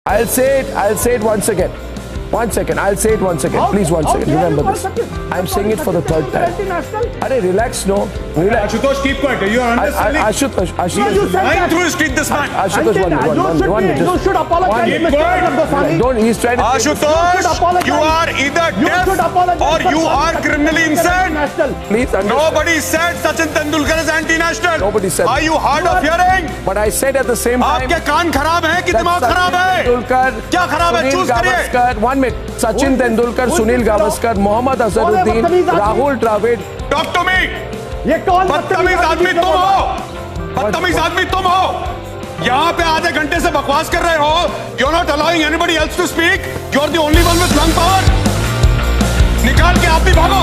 I'll say it once again. One second, I'll say it once again. Please, one second. Remember this. I'm saying it for the third time. Arey, relax, no. Relax. Ashutosh, keep quiet. You are understanding? Ashutosh. Lying through his teeth, this man. Ashutosh, one minute. You should apologize. Keep quiet. Don't, he's trying to... Ashutosh, you are either deaf or you are criminally insane. Please understand. Nobody said Sachin Tendulkar is anti-national. Nobody said Are you hard of hearing? But I said at the same time... आपके कान खराब हैं कि दिमाग खराब है? क्या खराब है? चूज करिए. One minute. Sachin Tendulkar, Sunil Gavaskar, Mohammad Azharuddin, Rahul Dravid. Talk to me. ये कौन बदतमीज आदमी तुम हो. बदतमीज आदमी तुम हो. यहाँ पे आधे घंटे से बकवास कर रहे हो. You're not allowing anybody else to speak. You're the only one with lung power. निकाल के आप भी भागो.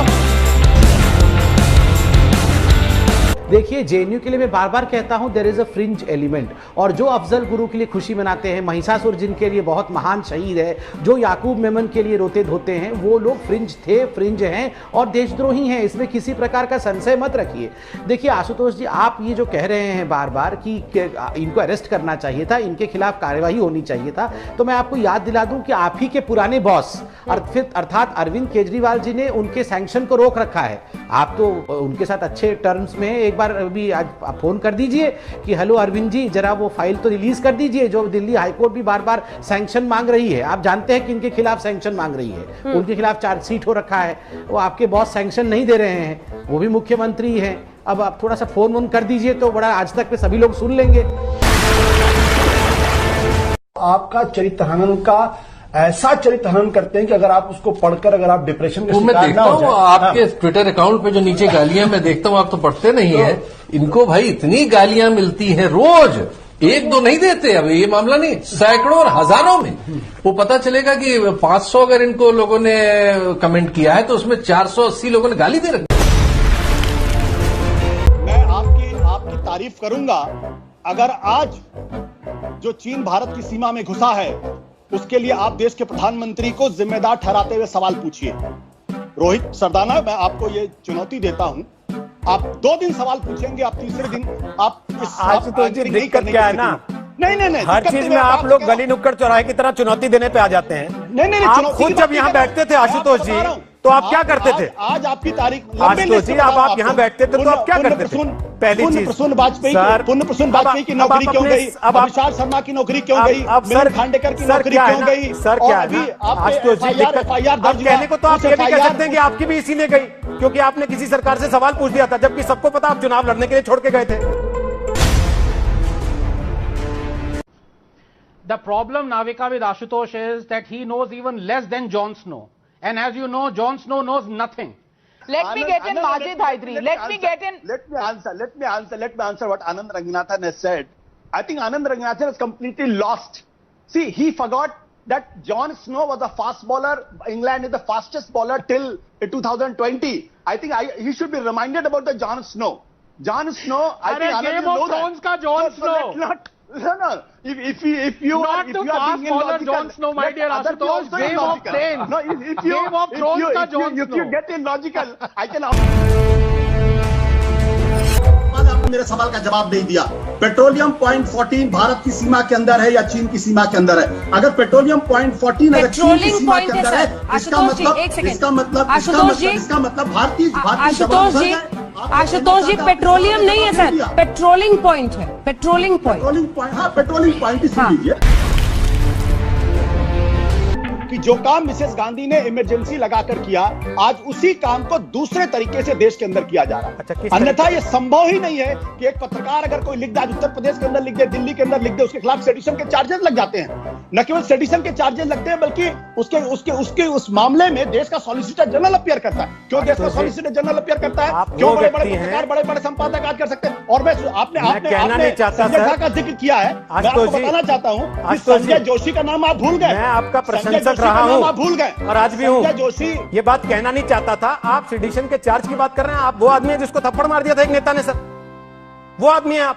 देखिए, जेएनयू के लिए मैं बार बार कहता हूं there is a fringe element, और जो अफजल गुरु के लिए खुशी मनाते हैं, महिषासुर जिनके लिए बहुत महान शहीद है, जो याकूब मेमन के लिए रोते धोते हैं, वो लोग फ्रिंज थे, फ्रिंज हैं और देशद्रोही हैं. इसमें किसी प्रकार का संशय मत रखिए. देखिए आशुतोष जी, आप ये जो कह रहे हैं बार बार कि इनको अरेस्ट करना चाहिए था, इनके खिलाफ कार्यवाही होनी चाहिए था, तो मैं आपको याद दिला दूं कि आप ही के पुराने बॉस अर्थात अरविंद केजरीवाल जी ने उनके सैंक्शन को रोक रखा है. आप तो उनके साथ अच्छे टर्म्स में, एक बार अभी आज आप फोन कर दीजिए कि हेलो अरविंद जी, जरा वो फाइल तो रिलीज कर दीजिए जो दिल्ली हाईकोर्ट भी बार बार सैंक्शन मांग रही है. आप जानते हैं कि इनके खिलाफ सैंक्शन मांग रही है, उनके खिलाफ चार्जशीट हो रखा है. वो आपके बॉस सैंक्शन नहीं दे रहे हैं, वो भी मुख्यमंत्री हैं. अब आप थोड़ा सा फोन वोन कर दीजिए तो बड़ा आज तक पे सभी लोग सुन लेंगे. आपका चरित्र हनन का ऐसा चरित्र हनन करते हैं कि अगर आप उसको पढ़कर अगर आप डिप्रेशन के शिकार ना हो जाए. आपके ट्विटर अकाउंट पे जो नीचे गालियां मैं देखता हूं, आप तो पढ़ते नहीं है. इनको भाई इतनी गालियां मिलती हैं रोज, एक दो नहीं देते. अब ये मामला नहीं, सैकड़ों और हजारों में. वो पता चलेगा कि 500 अगर इनको लोगों ने कमेंट किया है तो उसमें 480 लोगों ने गाली दे रखी. मैं आपकी तारीफ करूंगा अगर आज जो चीन भारत की सीमा में घुसा है उसके लिए आप देश के प्रधानमंत्री को जिम्मेदार ठहराते हुए सवाल पूछिए. रोहित सरदाना, मैं आपको ये चुनौती देता हूं, आप 2 दिन सवाल पूछेंगे, आप तीसरे दिन आप दिक्कत क्या है ना, नहीं हर चीज में आप लोग गली नुक्कड़ चौराहे की तरह चुनौती देने पे आ जाते हैं. नहीं आप खुद जब यहाँ बैठते थे आशुतोष जी, तो आप क्या करते थे? आज आपकी तारीख आशुतोष जी, अब आप यहाँ बैठते थे तो आप क्या करते थे? पहली चीज, प्रसून वाजपेयी की नौकरी क्यों गई? अब विशाल शर्मा की नौकरी क्यों गई? सर खांडेकर की नौकरी क्यों गई? सर क्या है आशुतोष जी, कहने को तो आप ये भी कह सकते हैं कि आपकी भी इसीलिए गई क्योंकि आपने किसी सरकार से सवाल पूछ दिया था, जबकि सबको पता आप चुनाव लड़ने के लिए छोड़ के गए थे. The problem, Navika, with Ashutosh is that he knows even less than Jon Snow. And as you know, Jon Snow knows nothing. Let me get in Majid Haidri. Let me answer what Anand Ranganathan has said. I think Anand Ranganathan is completely lost. See, he forgot that Jon Snow was a fast bowler. England is the fastest bowler till 2020. I think he should be reminded about the Jon Snow. Jon Snow, I think Anand Game of Thrones ka Jon Snow. No. If you not the fast bowler Jon Snow, my dear Ashutosh. Game of Thrones. No, Game of Thrones ka Jon Snow. If you get illogical, I can. आपने मेरे सवाल का जवाब नहीं दिया. Petroleum point 14 Bharat की सीमा के अंदर है या चीन की सीमा के अंदर है? अगर पेट्रोलियम पॉइंट 14 अगर चीन की सीमा के अंदर है, इसका मतलब भारतीय आशुतोष जी, पेट्रोलियम नहीं है सर, पेट्रोलिंग पॉइंट है. Patrolling point. हाँ, पेट्रोलिंग पॉइंट ही सुन लीजिए कि जो काम मिसेस गांधी ने इमरजेंसी लगाकर किया, आज उसी काम को दूसरे तरीके से देश के अंदर किया जा रहा है. अन्यथा यह संभव ही नहीं है कि एक पत्रकार अगर कोई लिख दे, आज उत्तर प्रदेश के अंदर लिख दे, दिल्ली के अंदर लिख दे, उसके खिलाफ सेडिशन के चार्जेस लग जाते हैं. न केवल सेडिशन के चार्जेस लगते हैं बल्कि उसके उस मामले में देश का सॉलिसिटर जनरल अपीयर करता है. क्यों देश का सॉलिसिटर जनरल अपीयर करता है? क्यों बड़े बड़े पत्रकार, बड़े बड़े संपादक आज कर सकते हैं? और मैं आपने संजय झा का जिक्र किया है, मैं आपको बताना चाहता हूँ संजय जोशी का नाम आप भूल गए. मैं आपका प्रशंसक रहा हूँ, भूल गए और आज भी हूँ. जोशी ये बात कहना नहीं चाहता था. आप सेडिशन के चार्ज की बात कर रहे हैं. आप वो आदमी है जिसको थप्पड़ मार दिया था एक नेता ने. सर वो आदमी है आप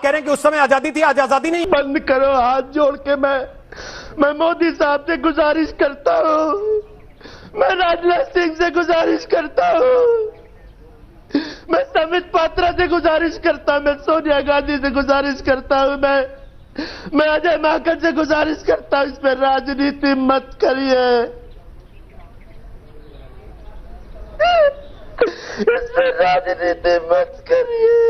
कह रहे हैं कि उस समय आजादी थी, आज आजादी नहीं. बंद करो, हाथ जोड़ के मैं मोदी साहब से गुजारिश करता हूँ, मैं राजनाथ सिंह से गुजारिश करता हूँ, मैं संबित पात्रा से गुजारिश करता हूँ, मैं सोनिया गांधी से गुजारिश करता हूँ, मैं मैं अजय माकन से गुजारिश करता हूं, इस पर राजनीति मत करिए, इस पर राजनीति मत करिए।